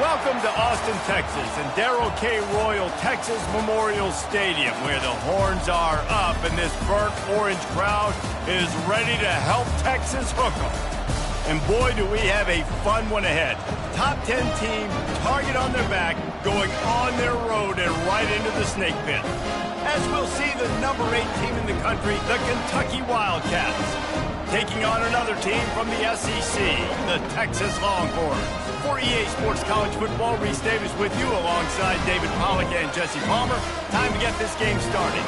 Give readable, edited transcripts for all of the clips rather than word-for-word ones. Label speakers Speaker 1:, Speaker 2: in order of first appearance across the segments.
Speaker 1: Welcome to Austin, Texas, and Darrell K. Royal Texas Memorial Stadium, where the horns are up and this burnt orange crowd is ready to help Texas hook 'em. And boy, do we have a fun one ahead. Top 10 team, target on their back, going on their road and right into the snake pit. As we'll see the number 8 team in the country, the Kentucky Wildcats, taking on another team from the SEC, the Texas Longhorns. For EA Sports College Football, Reese Davis with you alongside David Pollack and Jesse Palmer. Time to get this game started.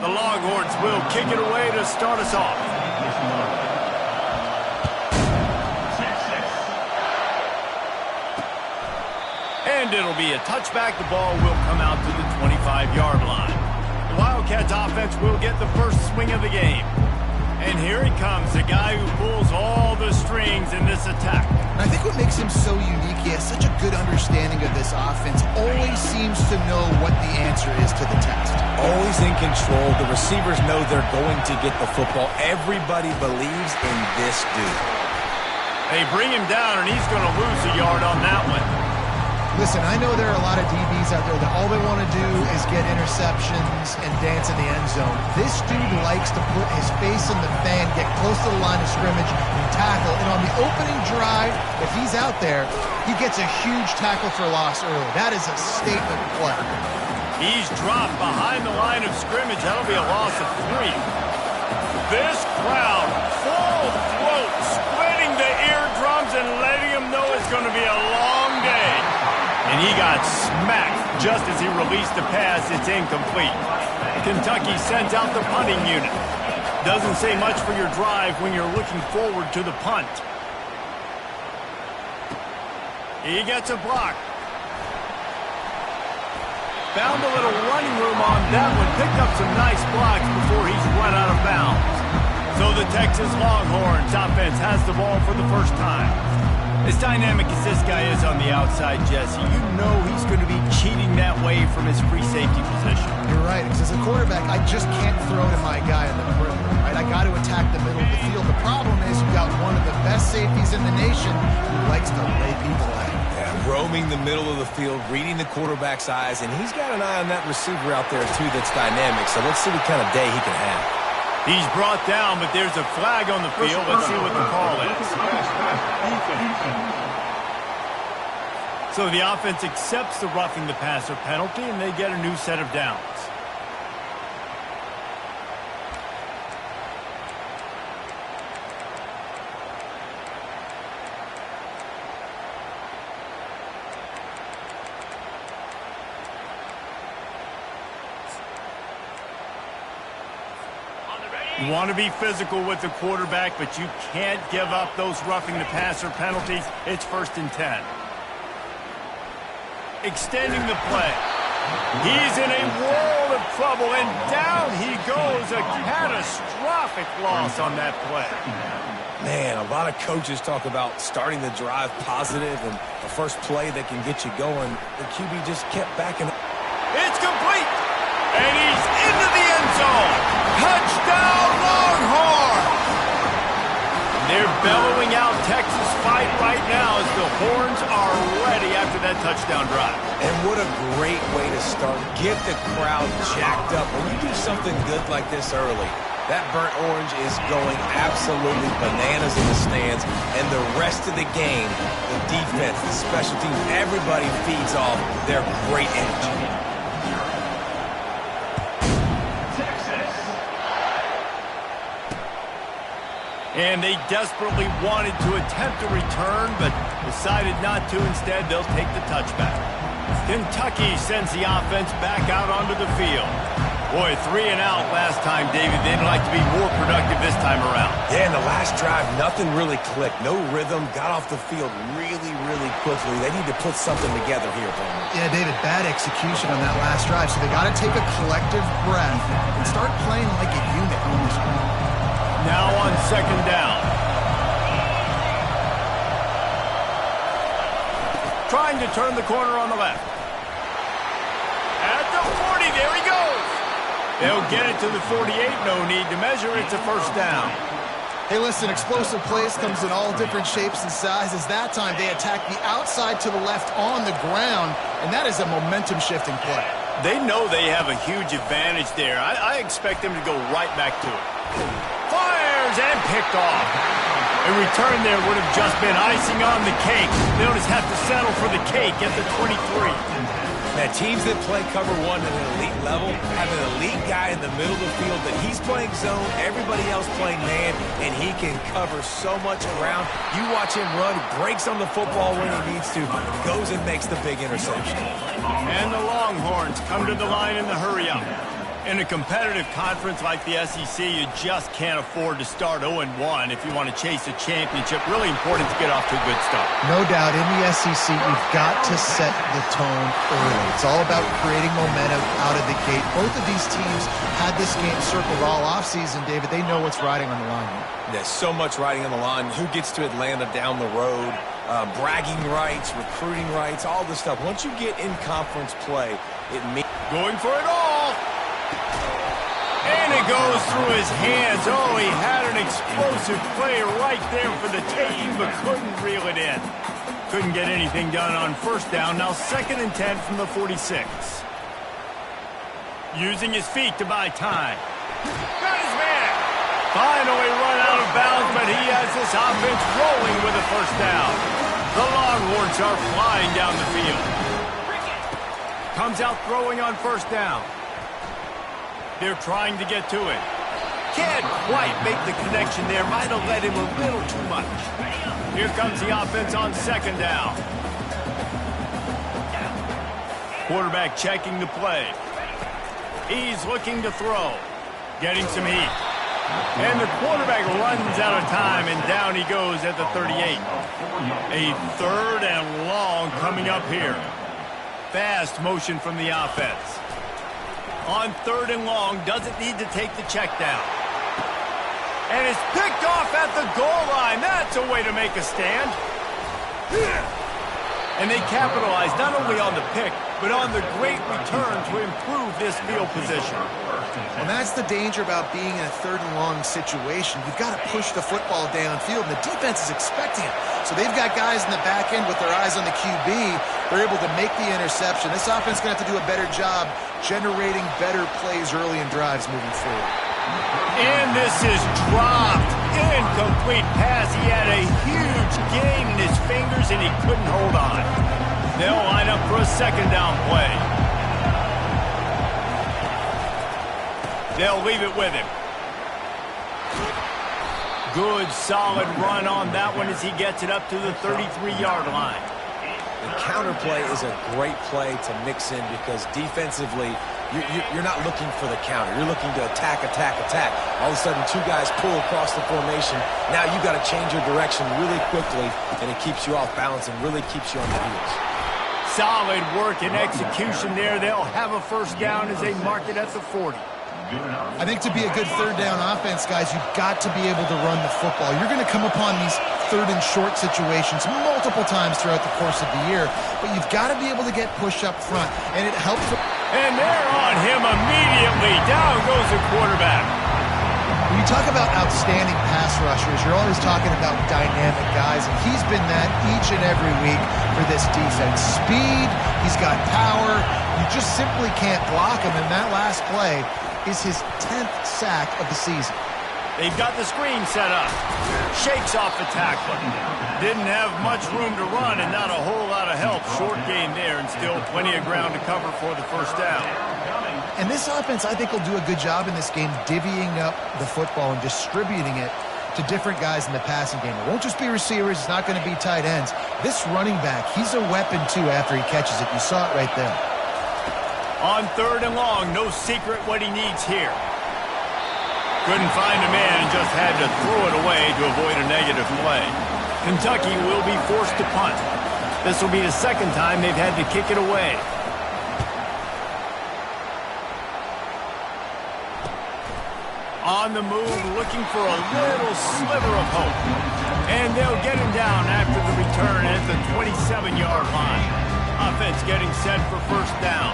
Speaker 1: The Longhorns will kick it away to start us off. And it'll be a touchback. The ball will come out to the 25-yard line. The Wildcats offense will get the first swing of the game. And here he comes, the guy who pulls all the strings in this attack.
Speaker 2: I think what makes him so unique, he has such a good understanding of this offense, always seems to know what the answer is to the test.
Speaker 3: Always in control. The receivers know they're going to get the football. Everybody believes in this dude.
Speaker 1: They bring him down, and he's going to lose a yard on that one.
Speaker 2: Listen, I know there are a lot of DBs out there that all they want to do is get interceptions and dance in the end zone. This dude likes to put his face in the fan, get close to the line of scrimmage, and tackle. And on the opening drive, if he's out there, he gets a huge tackle for loss early. That is a statement play.
Speaker 1: He's dropped behind the line of scrimmage. That'll be a loss of 3. This crowd, full throat, splitting the eardrums and letting them know it's going to be a long day. And he got smacked just as he released the pass. It's incomplete. Kentucky sends out the punting unit. Doesn't say much for your drive when you're looking forward to the punt. He gets a block. Found a little running room on that one. Picked up some nice blocks before he's run out of bounds. So the Texas Longhorns offense has the ball for the first time. As dynamic as this guy is on the outside, Jesse, you know he's going to be cheating that way from his free safety position.
Speaker 2: You're right, because as a quarterback, I just can't throw to my guy in the perimeter, right? I got to attack the middle of the field. The problem is you've got one of the best safeties in the nation who likes to lay people out.
Speaker 3: Yeah, roaming the middle of the field, reading the quarterback's eyes, and he's got an eye on that receiver out there, too, that's dynamic. So let's see what kind of day he can have.
Speaker 1: He's brought down, but there's a flag on the field. Let's see what the call is. So the offense accepts the roughing the passer penalty, and they get a new set of downs. You want to be physical with the quarterback, but you can't give up those roughing the passer penalties. It's 1st and 10. Extending the play. He's in a world of trouble, and down he goes. A catastrophic loss on that play.
Speaker 3: Man, a lot of coaches talk about starting the drive positive and the first play that can get you going. The QB just kept backing up.
Speaker 1: It's complete, and he's into the end zone. Touchdown, Longhorns! They're bellowing out Texas fight right now as the horns are ready after that touchdown drive.
Speaker 3: And what a great way to start. Get the crowd jacked up. When you do something good like this early, that burnt orange is going absolutely bananas in the stands. And the rest of the game, the defense, the special teams, everybody feeds off their great energy.
Speaker 1: And they desperately wanted to attempt a return, but decided not to. Instead, they'll take the touchback. Kentucky sends the offense back out onto the field. Boy, 3 and out last time, David. They'd like to be more productive this time around.
Speaker 3: Yeah, in the last drive, nothing really clicked. No rhythm. Got off the field really, really quickly. They need to put something together here, Palmer.
Speaker 2: Yeah, David, bad execution on that last drive. So they got to take a collective breath and start playing like a unit on this one.
Speaker 1: Now on 2nd down. Trying to turn the corner on the left. At the 40, there he goes. They'll get it to the 48. No need to measure. It's a 1st down.
Speaker 2: Hey, listen, explosive plays comes in all different shapes and sizes. That time, they attacked the outside to the left on the ground, and that is a momentum-shifting play.
Speaker 1: They know they have a huge advantage there. I expect them to go right back to it. Fires and picked off. A return there would have just been icing on the cake. They'll just have to settle for the cake at the 23.
Speaker 3: Now, teams that play cover one at an elite level have an elite guy in the middle of the field that he's playing zone, everybody else playing man, and he can cover so much ground. You watch him run, breaks on the football when he needs to, goes and makes the big interception.
Speaker 1: And the Longhorns come to the line in the hurry-up. In a competitive conference like the SEC, you just can't afford to start 0-1 if you want to chase a championship. Really important to get off to a good start.
Speaker 2: No doubt, in the SEC, you've got to set the tone early. It's all about creating momentum out of the gate. Both of these teams had this game circled all offseason, David. They know what's riding on the line here.
Speaker 3: There's so much riding on the line. Who gets to Atlanta down the road? Bragging rights, recruiting rights, all this stuff. Once you get in conference play, it means...
Speaker 1: Going for it all. And it goes through his hands. Oh, he had an explosive play right there for the taking, but couldn't reel it in. Couldn't get anything done on first down. Now 2nd and 10 from the 46. Using his feet to buy time. Got his man. Finally run out of bounds, but he has this offense rolling with a first down. The Longhorns are flying down the field. Comes out throwing on first down. They're trying to get to it. Can't quite make the connection there. Might have led him a little too much. Here comes the offense on 2nd down. Quarterback checking the play. He's looking to throw. Getting some heat. And the quarterback runs out of time, and down he goes at the 38. A 3rd and long coming up here. Fast motion from the offense. On 3rd and long, doesn't need to take the check down. And it's picked off at the goal line. That's a way to make a stand. And they capitalize not only on the pick, but on the great return to improve this field position.
Speaker 2: And that's the danger about being in a 3rd and long situation. You've got to push the football downfield, and the defense is expecting it. So they've got guys in the back end with their eyes on the QB. They're able to make the interception. This offense is going to have to do a better job generating better plays early in drives moving forward.
Speaker 1: And this is dropped. Incomplete pass. He had a huge gain in his fingers, and he couldn't hold on. They'll line up for a 2nd down play. They'll leave it with him. Good, solid run on that one as he gets it up to the 33-yard line.
Speaker 3: The counter play is a great play to mix in because defensively, you're not looking for the counter. You're looking to attack, attack, attack. All of a sudden, 2 guys pull across the formation. Now you've got to change your direction really quickly, and it keeps you off balance and really keeps you on the heels.
Speaker 1: Solid work and execution there. They'll have a first down as they mark it at the 40.
Speaker 2: I think to be a good 3rd down offense, guys, you've got to be able to run the football. You're going to come upon these 3rd and short situations multiple times throughout the course of the year, but you've got to be able to get push up front, and it helps.
Speaker 1: And they're on him immediately. Down goes the quarterback.
Speaker 2: When you talk about outstanding pass rushers, you're always talking about dynamic guys, and he's been that each and every week for this defense. Speed, he's got power. You just simply can't block him, and that last play is his 10th sack of the season.
Speaker 1: They've got the screen set up. Shakes off the tackler. Didn't have much room to run and not a whole lot of help. Short gain there and still plenty of ground to cover for the first down.
Speaker 2: And this offense, I think, will do a good job in this game divvying up the football and distributing it to different guys in the passing game. It won't just be receivers. It's not going to be tight ends. This running back, he's a weapon, too, after he catches it. You saw it right there.
Speaker 1: On 3rd and long, no secret what he needs here. Couldn't find a man and just had to throw it away to avoid a negative play. Kentucky will be forced to punt. This will be the 2nd time they've had to kick it away. On the move, looking for a little sliver of hope. And they'll get him down after the return at the 27-yard line. Offense getting set for first down.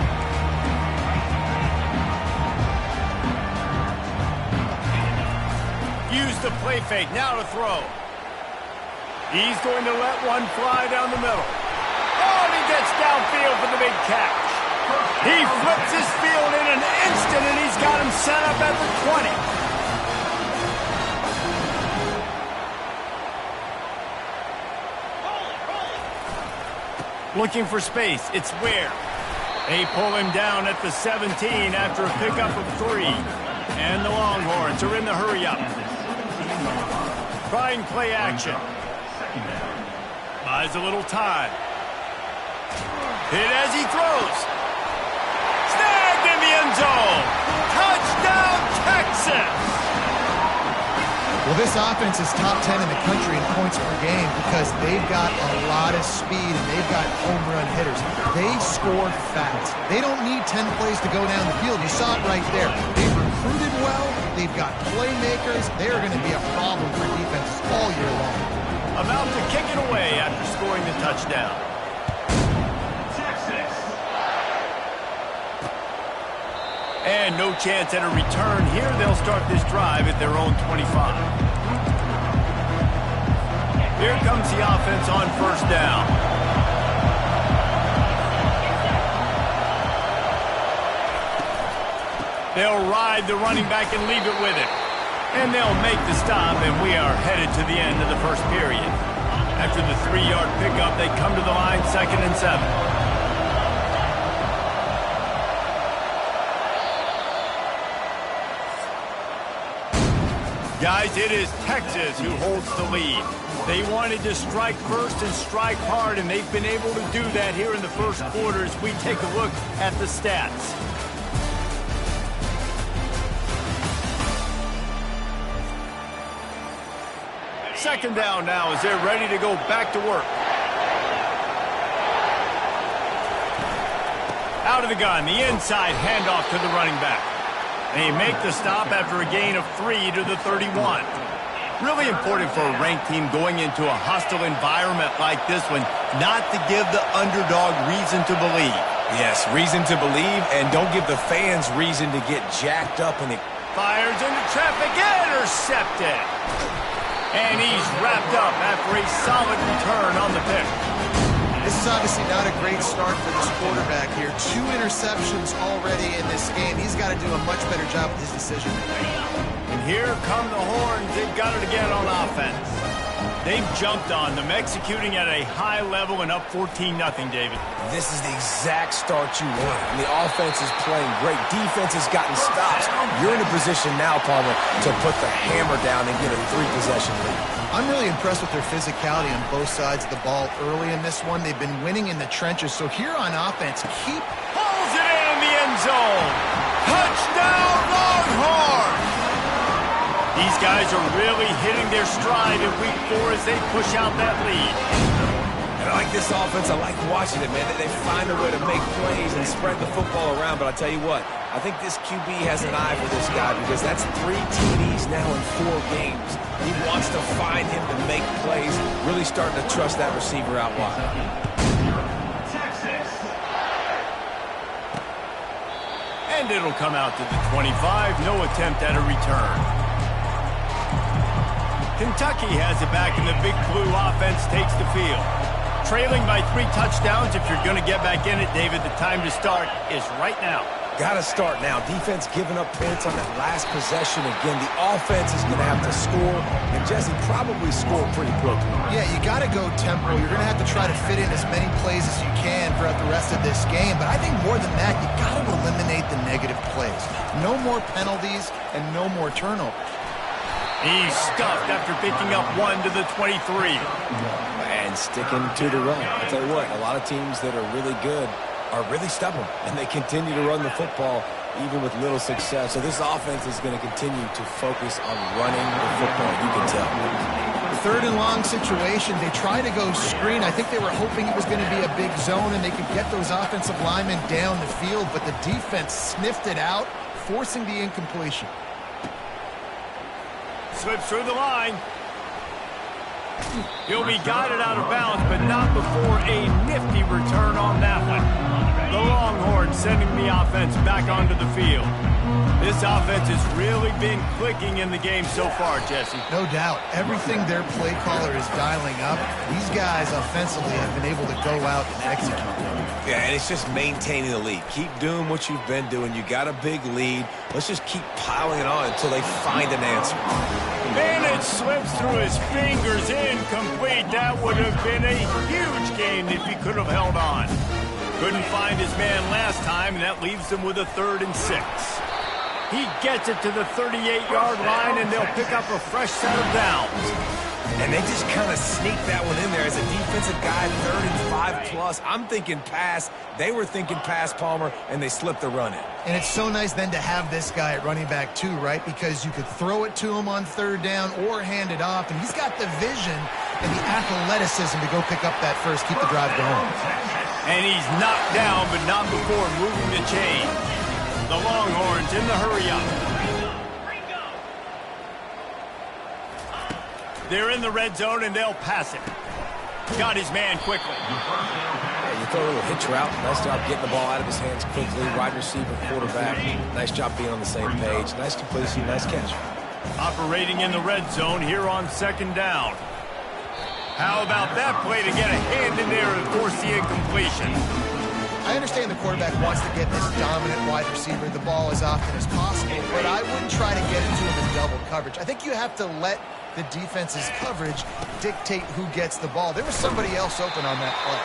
Speaker 1: Use the play fake. Now to throw. He's going to let one fly down the middle. Oh, and he gets downfield for the big catch. He flips his field in an instant, and he's got him set up at the 20. Looking for space. It's Ware. They pull him down at the 17 after a pickup of 3. And the Longhorns are in the hurry-up. Trying play action. Buys a little time. Hit as he throws. Snagged in the end zone. Touchdown, Texas!
Speaker 2: Well, this offense is top 10 in the country in points per game because they've got a lot of speed and they've got home run hitters. They score fast. They don't need 10 plays to go down the field. You saw it right there. They've recruited well. They've got playmakers. They're going to be a problem for defenses all year long.
Speaker 1: About to kick it away after scoring the touchdown. And no chance at a return here. They'll start this drive at their own 25. Here comes the offense on first down. They'll ride the running back and leave it with him. And they'll make the stop, and we are headed to the end of the first period. After the 3-yard pickup, they come to the line, 2nd and 7. Guys, it is Texas who holds the lead. They wanted to strike first and strike hard, and they've been able to do that here in the first quarter as we take a look at the stats. Second down now as they're ready to go back to work. Out of the gun, the inside handoff to the running back. They make the stop after a gain of 3 to the 31. Really important for a ranked team going into a hostile environment like this one, not to give the underdog reason to believe.
Speaker 3: Yes, reason to believe, and don't give the fans reason to get jacked up. And
Speaker 1: fires into traffic, intercepted. And he's wrapped up after a solid return on the pick.
Speaker 2: This is obviously not a great start for this quarterback here. 2 interceptions already in this game. He's got to do a much better job with his decision making.
Speaker 1: And here come the Horns. They've got it again on offense. They've jumped on them, executing at a high level and up 14-0, David.
Speaker 3: This is the exact start you want. And the offense is playing great. Defense has gotten stops. You're in a position now, Palmer, to put the hammer down and get a 3-possession lead.
Speaker 2: I'm really impressed with their physicality on both sides of the ball early in this one. They've been winning in the trenches. So here on offense, keep...
Speaker 1: Pulls it in the end zone. Touchdown, Longhorns! These guys are really hitting their stride in week 4 as they push out that lead.
Speaker 3: And I like this offense. I like watching it, man. They find a way to make plays and spread the football around. But I'll tell you what, I think this QB has an eye for this guy because that's 3 TDs now in 4 games. He wants to find him to make plays, really starting to trust that receiver out wide.
Speaker 1: And it'll come out to the 25. No attempt at a return. Kentucky has it back, and the Big Blue offense takes the field. Trailing by 3 touchdowns. If you're going to get back in it, David, the time to start is right now.
Speaker 3: Got to start now. Defense giving up points on that last possession. Again, the offense is going to have to score, and Jesse probably score pretty quickly.
Speaker 2: Yeah, you got to go tempo. You're going to have to try to fit in as many plays as you can throughout the rest of this game. But I think more than that, you got to eliminate the negative plays. No more penalties and no more turnovers.
Speaker 1: He's stuffed after picking up 1 to the 23.
Speaker 3: And sticking to the run. I'll tell you what, a lot of teams that are really good are really stubborn, and they continue to run the football even with little success. So this offense is going to continue to focus on running the football, you can tell.
Speaker 2: 3rd and long situation. They try to go screen. I think they were hoping it was going to be a big zone and they could get those offensive linemen down the field, but the defense sniffed it out, forcing the incompletion.
Speaker 1: Slips through the line. He'll be guided out of bounds, but not before a nifty return on that one. The Longhorns sending the offense back onto the field. This offense has really been clicking in the game so far, Jesse.
Speaker 2: No doubt. Everything their play caller is dialing up, these guys offensively have been able to go out and execute.
Speaker 3: Yeah, and it's just maintaining the lead. Keep doing what you've been doing. You got a big lead. Let's just keep piling it on until they find an answer.
Speaker 1: And it slips through his fingers, incomplete. That would have been a huge gain if he could have held on. Couldn't find his man last time, and that leaves him with a 3rd and 6. He gets it to the 38-yard line, and they'll pick up a fresh set of downs.
Speaker 3: And they just kind of sneak that one in there as a defensive guy, 3rd and 5+. I'm thinking pass. They were thinking pass, Palmer, and they slipped the run in.
Speaker 2: And it's so nice then to have this guy at running back too, right? Because you could throw it to him on 3rd down or hand it off, and he's got the vision and the athleticism to go pick up that first, keep the drive going.
Speaker 1: And he's knocked down, but not before moving the chain. The Longhorns in the hurry-up. They're in the red zone, and they'll pass it. Got his man quickly.
Speaker 3: Yeah, you throw a little hitch route. Nice job getting the ball out of his hands quickly. Wide receiver, quarterback. Nice job being on the same page. Nice completion, nice catch.
Speaker 1: Operating in the red zone here on 2nd down. How about that play to get a hand in there and force the incompletion?
Speaker 2: I understand the quarterback wants to get this dominant wide receiver the ball as often as possible, but I wouldn't try to get it to him in double coverage. I think you have to let the defense's coverage dictate who gets the ball. There was somebody else open on that play.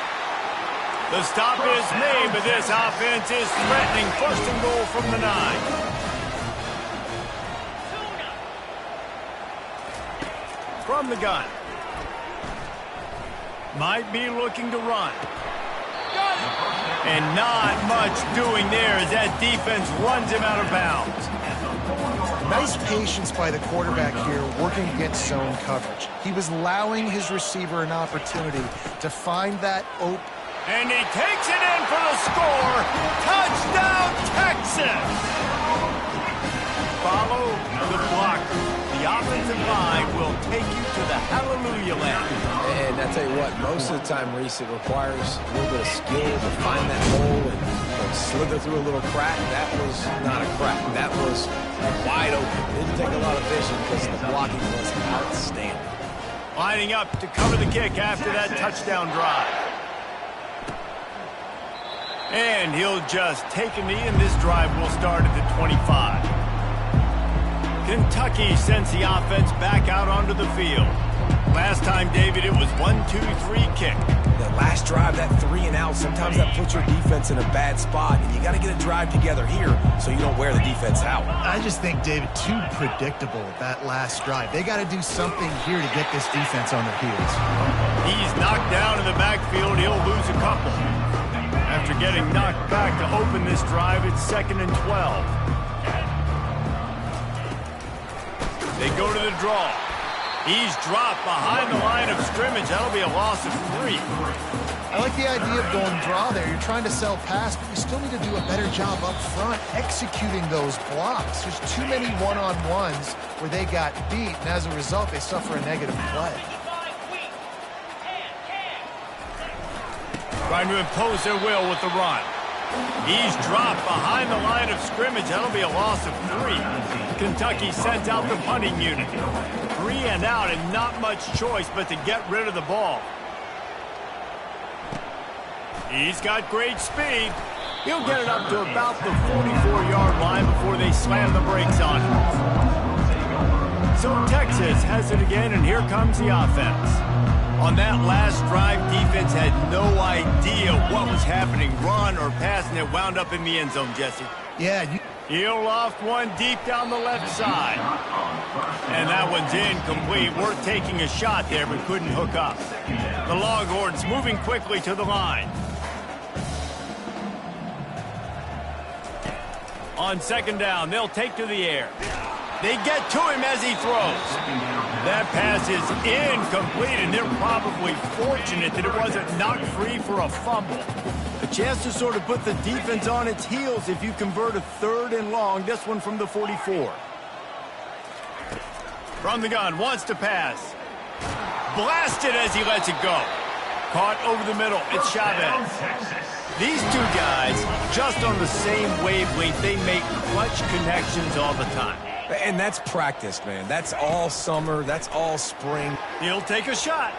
Speaker 1: The stop is made, but this offense is threatening 1st and goal from the 9. From the gun. Might be looking to run. And not much doing there as that defense runs him out of bounds.
Speaker 2: Nice patience by the quarterback here working against zone coverage. He was allowing his receiver an opportunity to find that open.
Speaker 1: And he takes it in for the score. Touchdown, Texas! Follow the blocker. The offensive line will take you to the hallelujah land.
Speaker 3: And I tell you what, most of the time, Reese, it requires a little bit of skill to find that hole and slither through a little crack. That was not a crack. That was wide open. Didn't take a lot of vision because the blocking was outstanding.
Speaker 1: Lining up to cover the kick after that touchdown drive. And he'll just take a knee, and this drive will start at the 25. Kentucky sends the offense back out onto the field. Last time, David, it was 1-2-3 kick.
Speaker 3: That last drive, that 3 and out, sometimes that puts your defense in a bad spot, and you got to get a drive together here so you don't wear the defense out.
Speaker 2: I just think, David, too predictable that last drive. They got to do something here to get this defense on their heels.
Speaker 1: He's knocked down in the backfield. He'll lose a couple. After getting knocked back to open this drive, it's 2nd and 12. They go to the draw. He's dropped behind the line of scrimmage. That'll be a loss of 3.
Speaker 2: I like the idea of going draw there. You're trying to sell pass, but you still need to do a better job up front executing those blocks. There's too many one-on-ones where they got beat, and as a result, they suffer a negative play.
Speaker 1: Trying to impose their will with the run. He's dropped behind the line of scrimmage. That'll be a loss of 3. Kentucky sends out the punting unit. 3 and out, and not much choice but to get rid of the ball. He's got great speed. He'll get it up to about the 44-yard line before they slam the brakes on him. So Texas has it again, and here comes the offense. On that last drive, defense had no idea what was happening, run or pass, and it wound up in the end zone, Jesse.
Speaker 2: Yeah,
Speaker 1: He'll loft one deep down the left side. And that one's incomplete. Worth taking a shot there, but couldn't hook up. The Longhorns moving quickly to the line. On 2nd down, they'll take to the air. They get to him as he throws. That pass is incomplete, and they're probably fortunate that it wasn't knocked free for a fumble. A chance to sort of put the defense on its heels if you convert a 3rd and long, this one from the 44. From the gun, wants to pass. Blasted as he lets it go. Caught over the middle, it's Chavez. These two guys, just on the same wavelength, they make clutch connections all the time.
Speaker 3: And that's practice, man. That's all summer. That's all spring.
Speaker 1: He'll take a shot.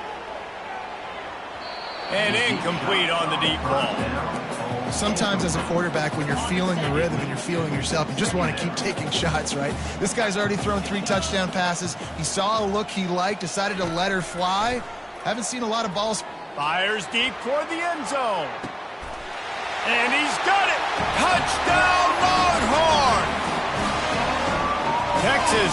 Speaker 1: And incomplete on the deep ball.
Speaker 2: Sometimes as a quarterback, when you're feeling the rhythm and you're feeling yourself, you just want to keep taking shots, right? This guy's already thrown 3 touchdown passes. He saw a look he liked, decided to let her fly. Haven't seen a lot of balls.
Speaker 1: Fires deep toward the end zone. And he's got it! Touchdown Longhorn! Texas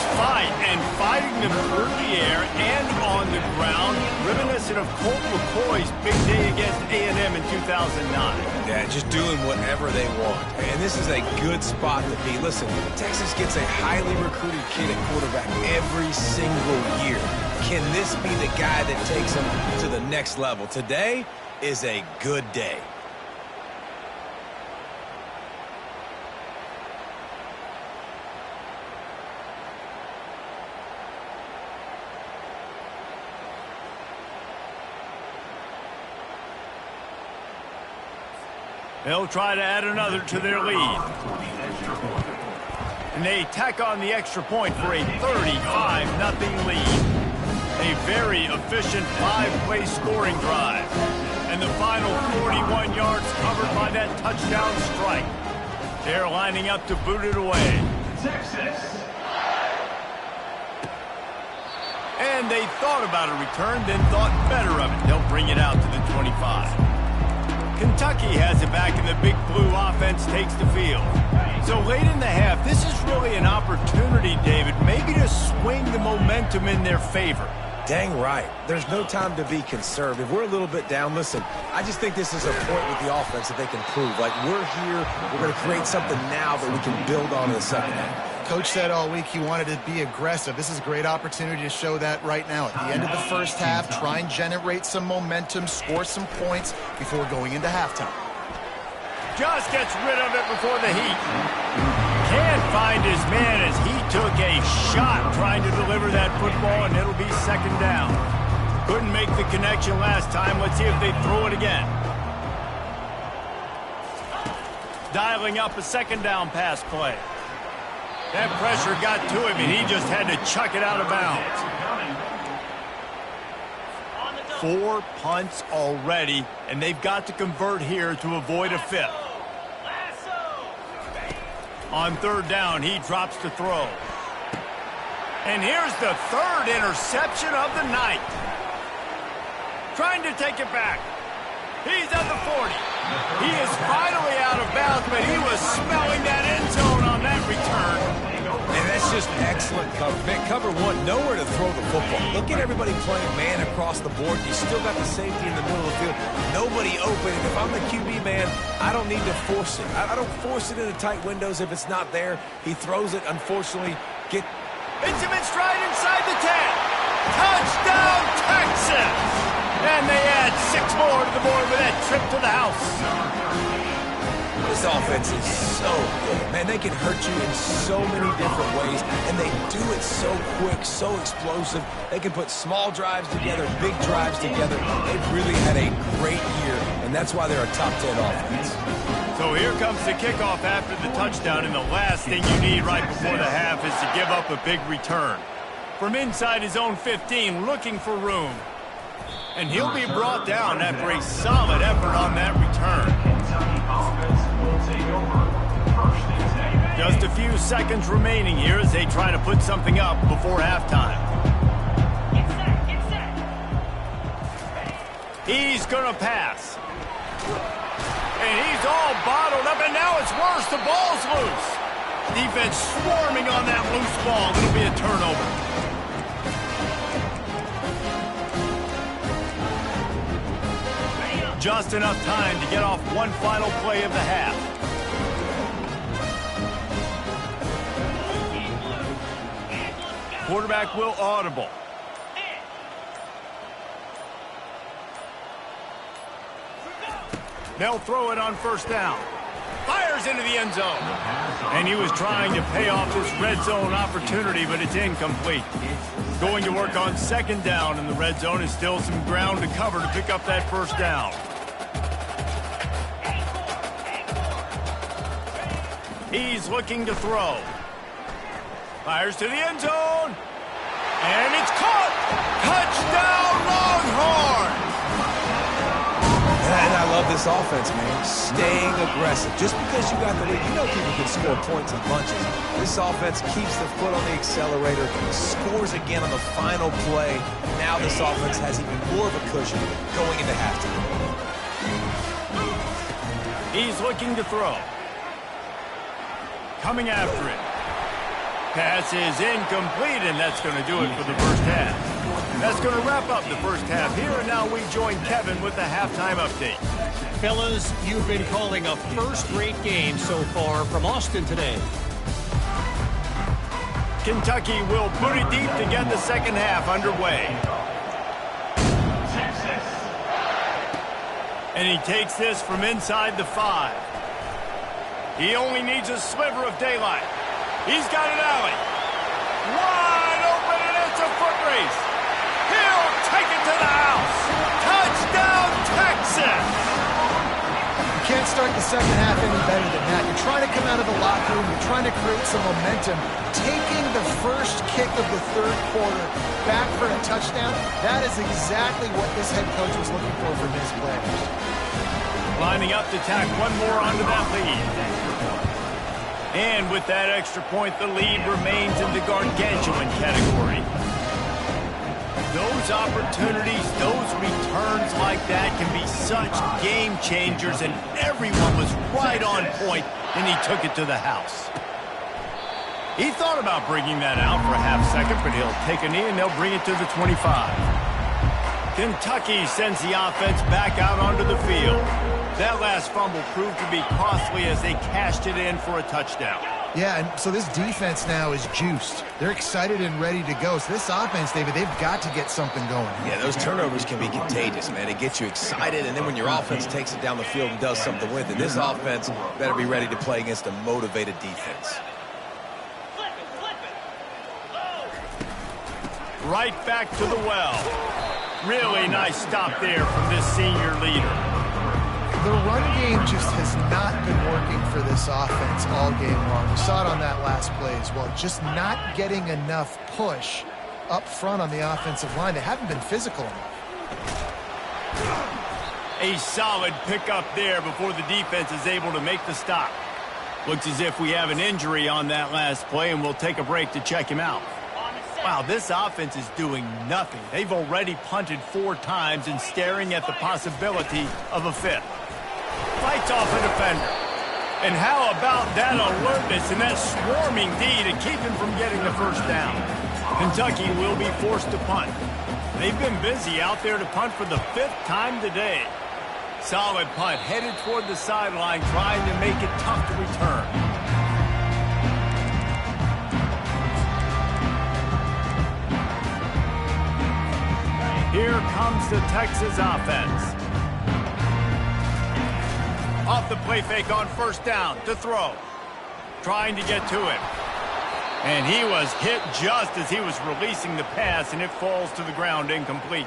Speaker 1: fighting them through the air and on the ground, reminiscent of Colt McCoy's big day against A&M in 2009.
Speaker 3: Yeah, just doing whatever they want. And this is a good spot to be. Listen, Texas gets a highly recruited kid at quarterback every single year. Can this be the guy that takes them to the next level? Today is a good day.
Speaker 1: They'll try to add another to their lead. And they tack on the extra point for a 35-0 lead. A very efficient 5-play scoring drive. And the final 41 yards covered by that touchdown strike. They're lining up to boot it away. Texas. And they thought about a return, then thought better of it. They'll bring it out to the 25. Kentucky has it back, and the Big Blue offense takes the field. So late in the half, this is really an opportunity, David, maybe to swing the momentum in their favor.
Speaker 3: Dang right. There's no time to be conservative. We're a little bit down. Listen, I just think this is a point with the offense that they can prove. Like, we're here, we're going to create something now that we can build on in the second half.
Speaker 2: Coach said all week he wanted to be aggressive. This is a great opportunity to show that right now. At the end of the first half, try and generate some momentum, score some points before going into halftime.
Speaker 1: Just gets rid of it before the heat. Can't find his man as he took a shot trying to deliver that football, and it'll be second down. Couldn't make the connection last time. Let's see if they throw it again. Dialing up a second down pass play. That pressure got to him, and he just had to chuck it out of bounds. 4 punts already, and they've got to convert here to avoid a 5th. On third down, he drops to throw. And here's the 3rd interception of the night. Trying to take it back. He's at the 40. He is finally out of bounds, but he was smelling that end zone on that return.
Speaker 3: And that's just excellent cover. Man, cover one, nowhere to throw the football. Look at everybody playing man across the board. You still got the safety in the middle of the field. Nobody open. And if I'm the QB man, I don't need to force it. I don't force it into tight windows if it's not there. He throws it, unfortunately.
Speaker 1: It's him in stride inside the 10. Touchdown, Texas! And they add 6 more to the board with that trip to the house.
Speaker 3: This offense is so good. Man, they can hurt you in so many different ways, and they do it so quick, so explosive. They can put small drives together, big drives together. They've really had a great year, and that's why they're a top 10 offense.
Speaker 1: So here comes the kickoff after the touchdown, and the last thing you need right before the half is to give up a big return. From inside his own 15, looking for room. And he'll be brought down after a solid effort on that return. Just a few seconds remaining here as they try to put something up before halftime. He's going to pass. And he's all bottled up, and now it's worse. The ball's loose. Defense swarming on that loose ball. It'll be a turnover. Just enough time to get off one final play of the half. Quarterback will audible. They'll throw it on first down. Fires into the end zone. And he was trying to pay off this red zone opportunity, but it's incomplete. Going to work on second down in the red zone is still some ground to cover to pick up that first down. He's looking to throw. Fires to the end zone. And it's caught. Touchdown, Longhorns.
Speaker 3: And I love this offense, man. Staying aggressive. Just because you got the lead, you know people can score points in bunches. This offense keeps the foot on the accelerator, scores again on the final play. Now this offense has even more of a cushion going into halftime.
Speaker 1: He's looking to throw. Coming after it. Pass is incomplete, and that's going to do it for the first half. That's going to wrap up the first half here, and now we join Kevin with the halftime update.
Speaker 4: Fellas, you've been calling a first-rate game so far from Austin today.
Speaker 1: Kentucky will put it deep to get the second half underway. And he takes this from inside the 5. He only needs a sliver of daylight. He's got an alley. Wide open, and it's a foot race. He'll take it to the house. Touchdown, Texas!
Speaker 2: You can't start the second half any better than that. You're trying to come out of the locker room. You're trying to create some momentum. Taking the first kick of the third quarter back for a touchdown, that is exactly what this head coach was looking for from his players.
Speaker 1: Lining up to tack one more onto that lead. And with that extra point, the lead remains in the gargantuan category. Those opportunities, those returns like that can be such game changers, and everyone was right on point, and he took it to the house. He thought about bringing that out for a half second, but he'll take a knee, and they'll bring it to the 25. Kentucky sends the offense back out onto the field. That last fumble proved to be costly as they cashed it in for a touchdown.
Speaker 2: Yeah, and so this defense now is juiced. They're excited and ready to go. So this offense, David, they've got to get something going.
Speaker 3: Yeah, those turnovers can be contagious, man. It gets you excited, and then when your offense takes it down the field and does something with it, this offense better be ready to play against a motivated defense.
Speaker 1: Right back to the well. Really nice stop there from this senior leader.
Speaker 2: The run game just has not been working for this offense all game long. We saw it on that last play as well. Just not getting enough push up front on the offensive line. They haven't been physical enough.
Speaker 1: A solid pickup there before the defense is able to make the stop. Looks as if we have an injury on that last play, and we'll take a break to check him out. Wow, this offense is doing nothing. They've already punted 4 times and staring at the possibility of a 5th. Fights off a defender. And how about that alertness and that swarming D to keep him from getting the first down? Kentucky will be forced to punt. They've been busy out there to punt for the 5th time today. Solid punt headed toward the sideline, trying to make it tough to return. Here comes the Texas offense. Off the play fake on first down to throw. Trying to get to it. And he was hit just as he was releasing the pass, and it falls to the ground incomplete.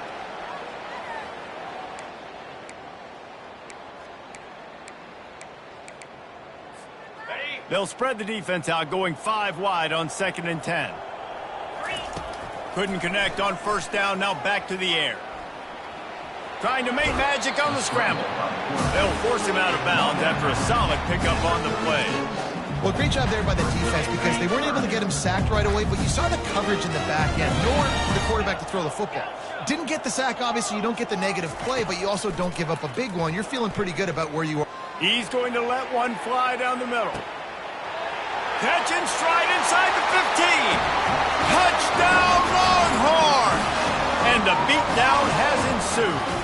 Speaker 1: They'll spread the defense out, going 5 wide on 2nd and 10. Couldn't connect on first down, now back to the air. Trying to make magic on the scramble. They'll force him out of bounds after a solid pickup on the play.
Speaker 2: Well, great job there by the defense because they weren't able to get him sacked right away, but you saw the coverage in the back end. Nowhere for the quarterback to throw the football. Didn't get the sack, obviously. You don't get the negative play, but you also don't give up a big one. You're feeling pretty good about where you are.
Speaker 1: He's going to let one fly down the middle. Catch and stride inside the 15. Touchdown, Longhorns! And the beatdown has ensued.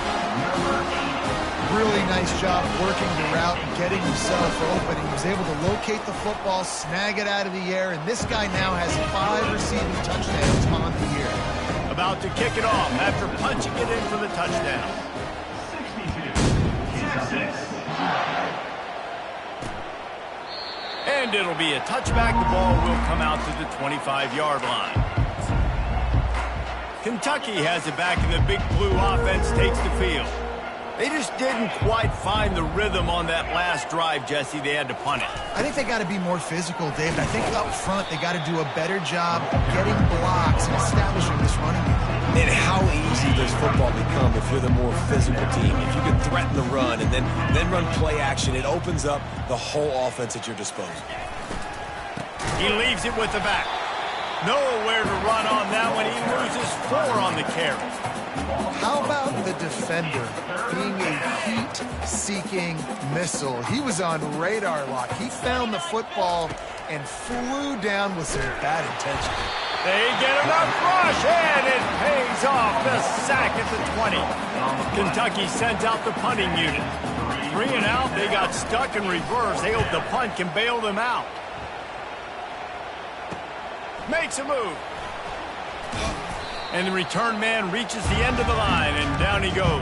Speaker 2: Really nice job working the route and getting himself open. He was able to locate the football, snag it out of the air, and this guy now has 5 receiving touchdowns on the year.
Speaker 1: About to kick it off after punching it in for the touchdown. 62. And it'll be a touchback. The ball will come out to the 25-yard line. Kentucky has it back, and the Big Blue offense takes the field. They just didn't quite find the rhythm on that last drive, Jesse. They had to punt it.
Speaker 2: I think they got to be more physical, David. I think up front they got to do a better job getting blocks and establishing this running unit.
Speaker 3: And how easy does football become if you're the more physical team? If you can threaten the run and then run play action, it opens up the whole offense at your disposal.
Speaker 1: He leaves it with the back. Nowhere to run on that one. He loses 4 on the carry.
Speaker 2: How about the defender being a heat-seeking missile? He was on radar lock. He found the football and flew down with some bad intention.
Speaker 1: They get enough rush, and it pays off. The sack at the 20. Kentucky sends out the punting unit. 3 and out. They got stuck in reverse. They hope the punt can bail them out. Makes a move. And the return man reaches the end of the line, and down he goes.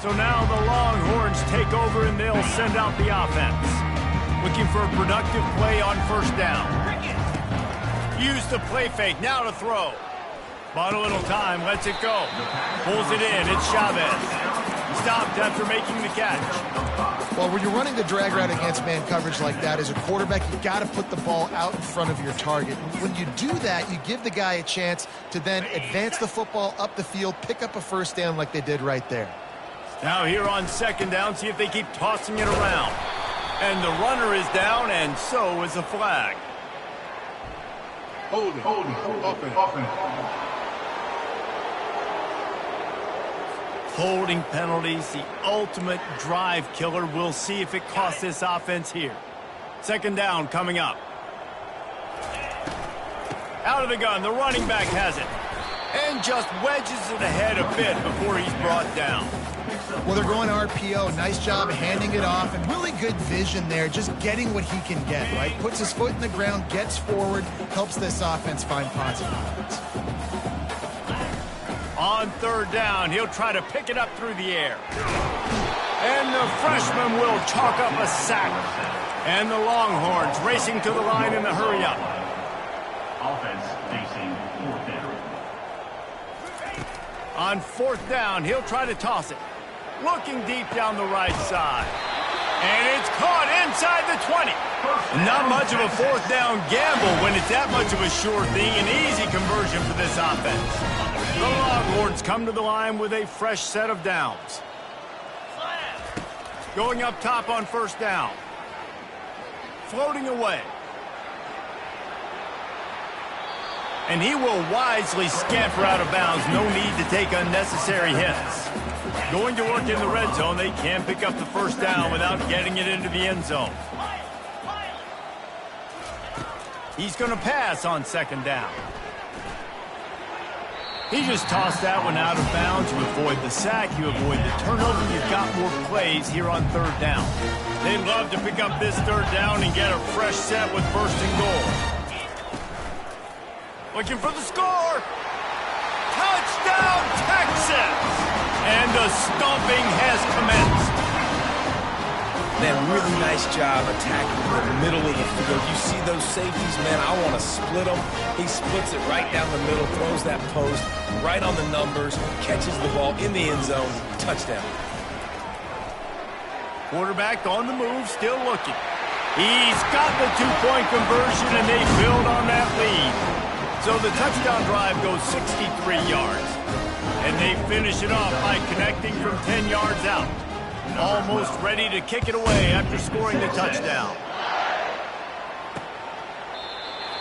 Speaker 1: So now the Longhorns take over, and they'll send out the offense. Looking for a productive play on first down. Use the play fake, now to throw. Bought a little time, lets it go. Pulls it in, it's Chavez. Stopped after making the catch.
Speaker 2: Well, when you're running the drag route against man coverage like that, as a quarterback, you got to put the ball out in front of your target. When you do that, you give the guy a chance to then advance the football up the field, pick up a first down like they did right there.
Speaker 1: Now here on second down, see if they keep tossing it around. And the runner is down, and so is the flag.
Speaker 5: Hold it. Offense.
Speaker 1: Holding penalties, the ultimate drive killer. We'll see if it costs this offense here. Second down coming up. Out of the gun, the running back has it. And just wedges it ahead a bit before he's brought down.
Speaker 2: Well, they're going RPO. Nice job handing it off, and really good vision there, just getting what he can get, right? Puts his foot in the ground, gets forward, helps this offense find positive offense.
Speaker 1: On third down, he'll try to pick it up through the air. And the freshman will chalk up a sack. And the Longhorns racing to the line in the hurry-up.
Speaker 5: Offense facing fourth down.
Speaker 1: On fourth down, he'll try to toss it. Looking deep down the right side. And it's caught inside the 20. Not much of a fourth down gamble when it's that much of a sure thing. An easy conversion for this offense. The Longhorns come to the line with a fresh set of downs. Going up top on first down. Floating away. And he will wisely scamper out of bounds. No need to take unnecessary hits. Going to work in the red zone, they can pick up the first down without getting it into the end zone. He's going to pass on second down. He just tossed that one out of bounds. You avoid the sack, you avoid the turnover. You've got more plays here on third down. They love to pick up this third down and get a fresh set with first and goal. Looking for the score. Touchdown, Texas! And the stomping has commenced.
Speaker 3: Man, really nice job attacking the middle of the field. You see those safeties, man, I want to split them. He splits it right down the middle, throws that post right on the numbers, catches the ball in the end zone, touchdown.
Speaker 1: Quarterback on the move, still looking. He's got the two-point conversion, and they build on that lead. So the touchdown drive goes 63 yards. And they finish it off by connecting from 10 yards out. Almost ready to kick it away after scoring the touchdown.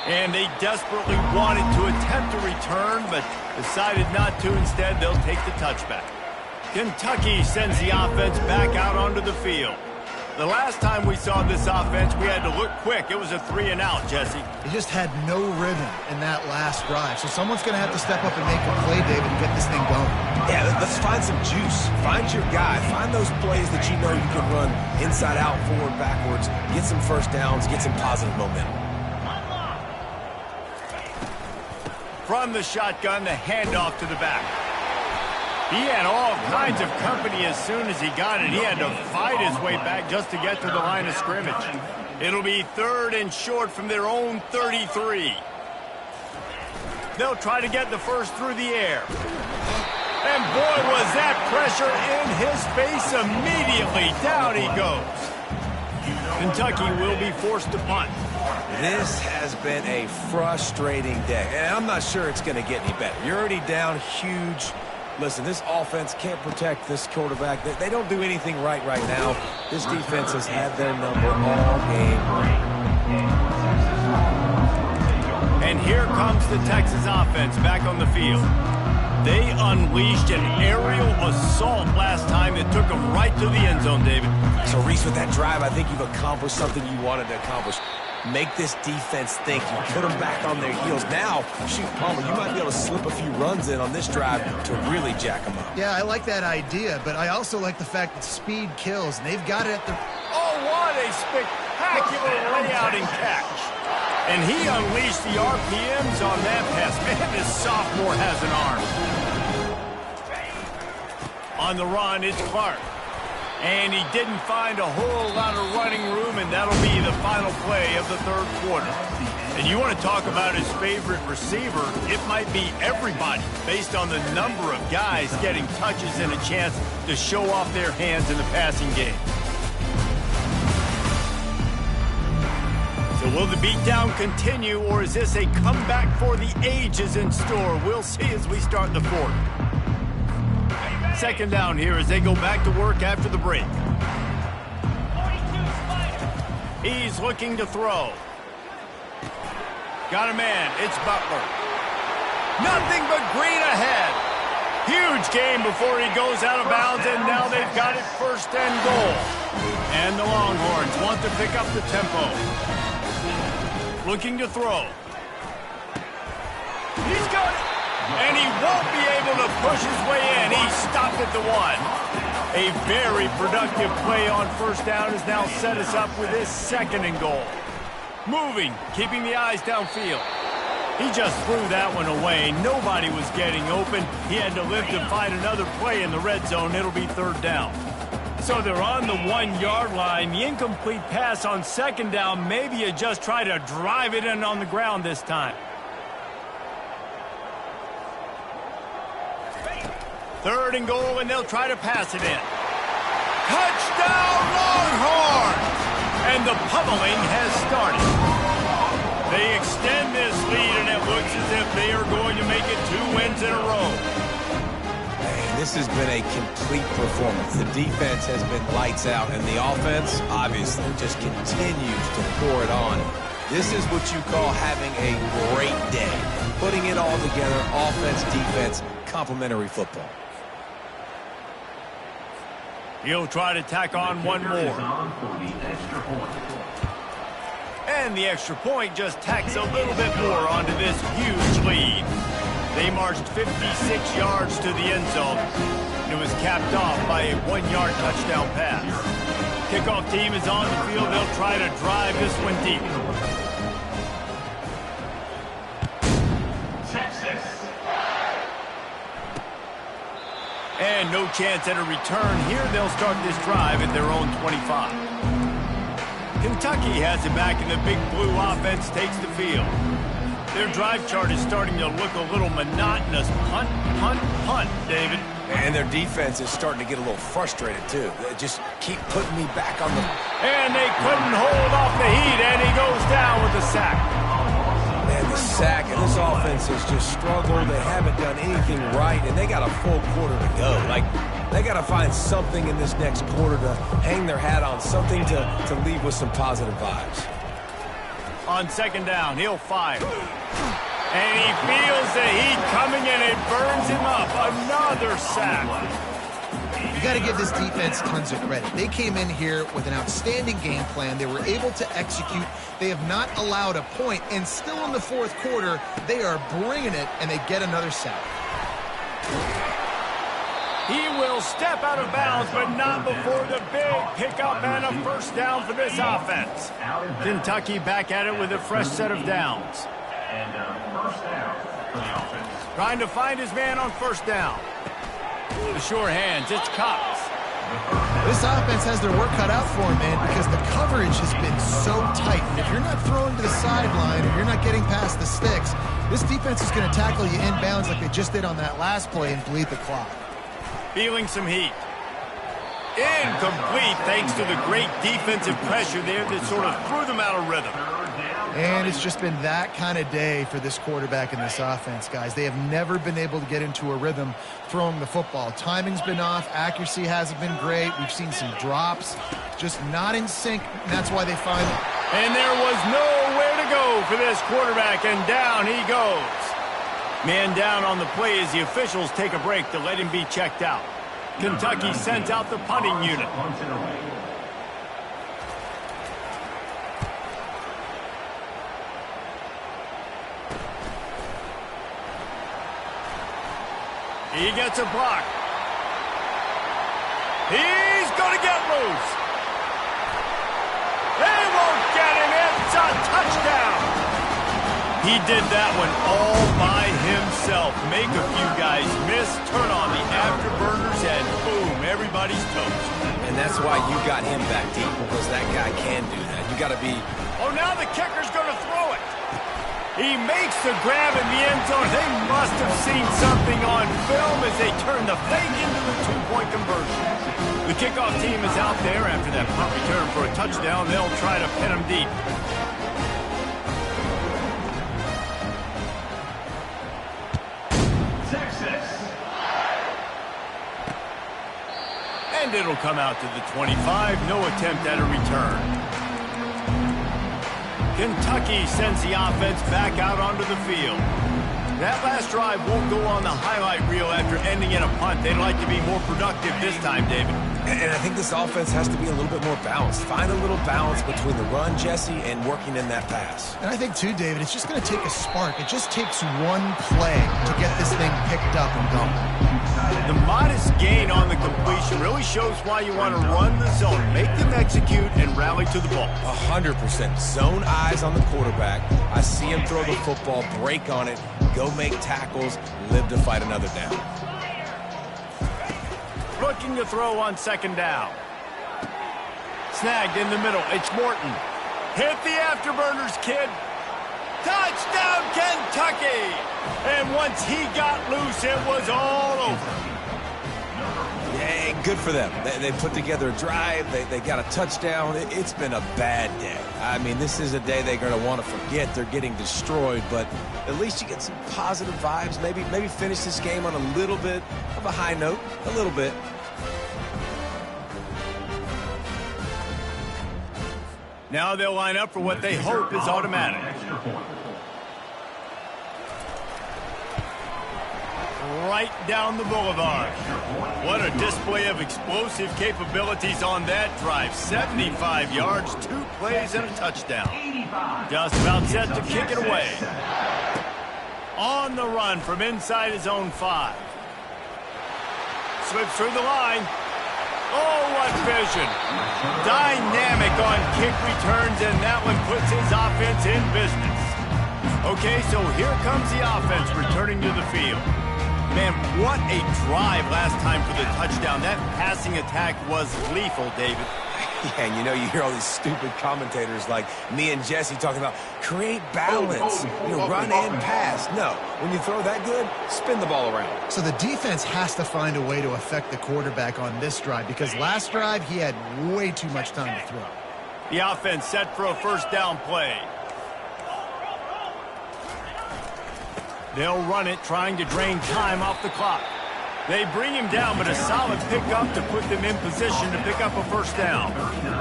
Speaker 1: And they desperately wanted to attempt a return, but decided not to. Instead, they'll take the touchback. Kentucky sends the offense back out onto the field. The last time we saw this offense, we had to look quick. It was a 3-and-out, Jesse.
Speaker 2: They just had no rhythm in that last drive. So someone's going to have to step up and make a play, David, and get this thing going.
Speaker 3: Yeah, let's find some juice. Find your guy. Find those plays that you know you can run inside out, forward, backwards. Get some first downs. Get some positive momentum.
Speaker 1: From the shotgun, the handoff to the back. He had all kinds of company as soon as he got it. He had to fight his way back just to get to the line of scrimmage. It'll be 3rd and short from their own 33. They'll try to get the first through the air. And boy, was that pressure in his face immediately. Down he goes. Kentucky will be forced to punt.
Speaker 3: This has been a frustrating day, and I'm not sure it's going to get any better. You're already down huge. Listen, this offense can't protect this quarterback. They don't do anything right now. This defense has had their number all game.
Speaker 1: And here comes the Texas offense back on the field. They unleashed an aerial assault last time that took them right to the end zone, David.
Speaker 3: So, Reese, with that drive, I think you've accomplished something you wanted to accomplish. Make this defense think. You put them back on their heels. Now, shoot, Palmer, you might be able to slip a few runs in on this drive to really jack them up.
Speaker 2: Yeah, I like that idea, but I also like the fact that speed kills, and they've got it at the...
Speaker 1: Oh, what a spectacular layout and catch. And he unleashed the RPMs on that pass. Man, this sophomore has an arm. On the run, it's Clark. And he didn't find a whole lot of running room, and that'll be the final play of the 3rd quarter. And you want to talk about his favorite receiver, it might be everybody based on the number of guys getting touches and a chance to show off their hands in the passing game. So will the beatdown continue, or is this a comeback for the ages in store? We'll see as we start the 4th. 2nd down here as they go back to work after the break. He's looking to throw. Got a man. It's Butler. Nothing but green ahead. Huge game before he goes out of bounds, and now they've got it 1st and goal. And the Longhorns want to pick up the tempo. Looking to throw. He's got it. And he won't be able to push his way in. He stopped at the 1. A very productive play on 1st down has now set us up with his 2nd and goal. Moving, keeping the eyes downfield. He just threw that one away. Nobody was getting open. He had to live to find another play in the red zone. It'll be 3rd down. So they're on the 1-yard line. The incomplete pass on 2nd down. Maybe you just try to drive it in on the ground this time. 3rd and goal, and they'll try to pass it in. Touchdown, Longhorns! And the pummeling has started. They extend this lead, and it looks as if they are going to make it 2 wins in a row.
Speaker 3: Man, this has been a complete performance. The defense has been lights out, and the offense, obviously, just continues to pour it on. This is what you call having a great day. Putting it all together, offense, defense, complementary football.
Speaker 1: He'll try to tack on one more. And the extra point just tacks a little bit more onto this huge lead. They marched 56 yards to the end zone. It was capped off by a 1-yard touchdown pass. Kickoff team is on the field. They'll try to drive this one deep. And no chance at a return here. They'll start this drive at their own 25. Kentucky has it back, and the big blue offense takes the field. Their drive chart is starting to look a little monotonous. Punt, punt, punt, David.
Speaker 3: And their defense is starting to get a little frustrated, too. They just keep putting me back on the...
Speaker 1: And they couldn't hold off the heat, and he goes down with a sack.
Speaker 3: Man, the sack, and this offense has just struggled. They haven't done anything right, and they got a full quarter to go. Like, they got to find something in this next quarter to hang their hat on, something to leave with some positive vibes.
Speaker 1: On 2nd down, he'll fire. And he feels the heat coming, and it burns him up. Another sack.
Speaker 2: You got to give this defense tons of credit. They came in here with an outstanding game plan. They were able to execute. They have not allowed a point, and still in the 4th quarter, they are bringing it, and they get another sack.
Speaker 1: He will step out of bounds, but not before the big pickup and a 1st down for this offense. Kentucky back at it with a fresh set of downs.
Speaker 5: And 1st down for the offense.
Speaker 1: Trying to find his man on 1st down. The sure hands, it's Cox.
Speaker 2: This offense has their work cut out for them, man, because the coverage has been so tight. And if you're not throwing to the sideline or you're not getting past the sticks, this defense is going to tackle you inbounds like they just did on that last play and bleed the clock.
Speaker 1: Feeling some heat. Incomplete thanks to the great defensive pressure there that sort of threw them out of rhythm.
Speaker 2: And it's just been that kind of day for this quarterback and this offense, guys. They have never been able to get into a rhythm throwing the football. Timing's been off. Accuracy hasn't been great. We've seen some drops. Just not in sync, and that's why they find it.
Speaker 1: And there was nowhere to go for this quarterback, and down he goes. Man down on the play as the officials take a break to let him be checked out. Kentucky sends out the punting unit. He gets a block. He's going to get loose. They won't get him. It's a touchdown. He did that one all by himself. Make a few guys miss, turn on the afterburners, and boom, everybody's toast.
Speaker 3: And that's why you got him back deep, because that guy can do that. You got to be...
Speaker 1: Oh, now the kicker's going to throw it. He makes the grab in the end zone. They must have seen something on film as they turn the fake into the two-point conversion. The kickoff team is out there after that punt return for a touchdown. They'll try to pin him deep. And it'll come out to the 25. No attempt at a return. Kentucky sends the offense back out onto the field. That last drive won't go on the highlight reel after ending in a punt. They'd like to be more productive this time, David.
Speaker 3: And I think this offense has to be a little bit more balanced. Find a little balance between the run, Jesse, and working in that pass.
Speaker 2: And I think, too, David, it's just going to take a spark. It just takes one play to get this thing picked up and going.
Speaker 1: The modest gain on the completion really shows why you want to run the zone. Make them execute and rally to the ball.
Speaker 3: 100%. Zone eyes on the quarterback. I see him throw the football, break on it, go make tackles, live to fight another down.
Speaker 1: Looking to throw on second down. Snagged in the middle. It's Morton. Hit the afterburners, kid. Touchdown, Kentucky! And once he got loose, it was all over.
Speaker 3: Yeah, good for them. They put together a drive. They got a touchdown. It's been a bad day. I mean, this is a day they're going to want to forget. They're getting destroyed, but at least you get some positive vibes. Maybe finish this game on a little bit of a high note. A little bit.
Speaker 1: Now they'll line up for what they hope is automatic. Right down the boulevard. What a display of explosive capabilities on that drive. 75 yards, 2 plays, and a touchdown. Just about set to kick it away. On the run from inside his own 5. Slips through the line. Oh, what vision. Dynamic on kick returns, and that one puts his offense in business. Okay, so here comes the offense returning to the field. Man, what a drive last time for the touchdown. That passing attack was lethal, David.
Speaker 3: Yeah, and you hear all these stupid commentators like me and Jesse talking about create balance, run and pass. No, when you throw that good, spin the ball around.
Speaker 2: So the defense has to find a way to affect the quarterback on this drive, because last drive he had way too much time to throw.
Speaker 1: The offense set for a first down play. They'll run it, trying to drain time off the clock. They bring him down, but a solid pickup to put them in position to pick up a first down.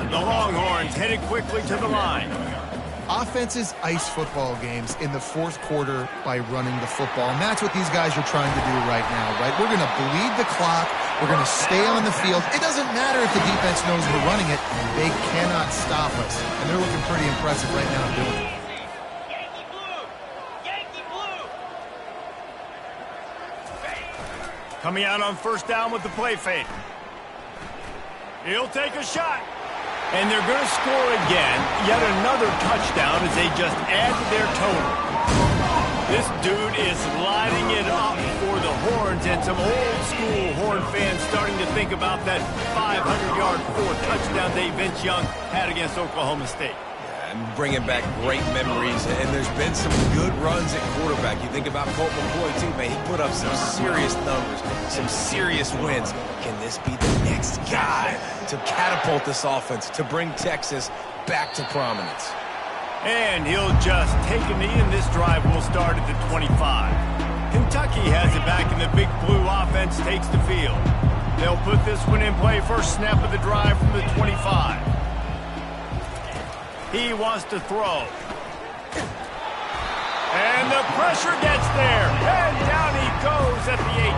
Speaker 1: The Longhorns headed quickly to the line.
Speaker 2: Offenses ice football games in the fourth quarter by running the football, and that's what these guys are trying to do right now, right? We're going to bleed the clock. We're going to stay on the field. It doesn't matter if the defense knows we're running it. They cannot stop us, and they're looking pretty impressive right now doing it.
Speaker 1: Coming out on first down with the play fake. He'll take a shot. And they're going to score again. Yet another touchdown as they just add to their total. This dude is lighting it up for the Horns fans and some old-school Horn fans starting to think about that 500-yard, 4-touchdown day Vince Young had against Oklahoma State.
Speaker 3: And bringing back great memories, and there's been some good runs at quarterback. You think about Colt McCoy, too, man. He put up some serious numbers, some serious wins. Can this be the next guy to catapult this offense, to bring Texas back to prominence?
Speaker 1: And he'll just take a knee, and this drive will start at the 25. Kentucky has it back, and the Big Blue offense takes the field. They'll put this one in play, first snap of the drive from the 25. He wants to throw. And the pressure gets there. And down he goes at the 18.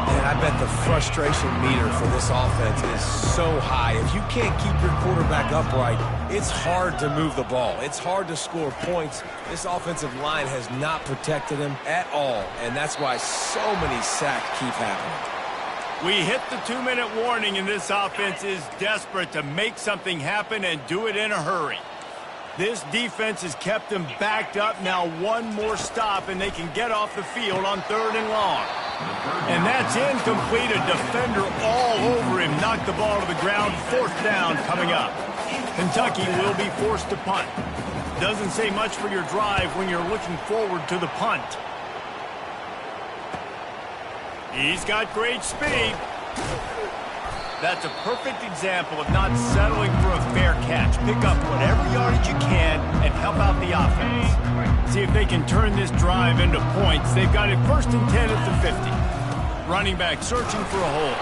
Speaker 3: And I bet the frustration meter for this offense is so high. If you can't keep your quarterback upright, it's hard to move the ball. It's hard to score points. This offensive line has not protected him at all, and that's why so many sacks keep happening.
Speaker 1: We hit the 2-minute warning, and this offense is desperate to make something happen and do it in a hurry. This defense has kept them backed up. Now one more stop, and they can get off the field on 3rd and long. And that's incomplete. A defender all over him. Knocked the ball to the ground. 4th down coming up. Kentucky will be forced to punt. Doesn't say much for your drive when you're looking forward to the punt. He's got great speed. That's a perfect example of not settling for a fair catch. Pick up whatever yardage you can and help out the offense. See if they can turn this drive into points. They've got it 1st and 10 at the 50. Running back searching for a hole.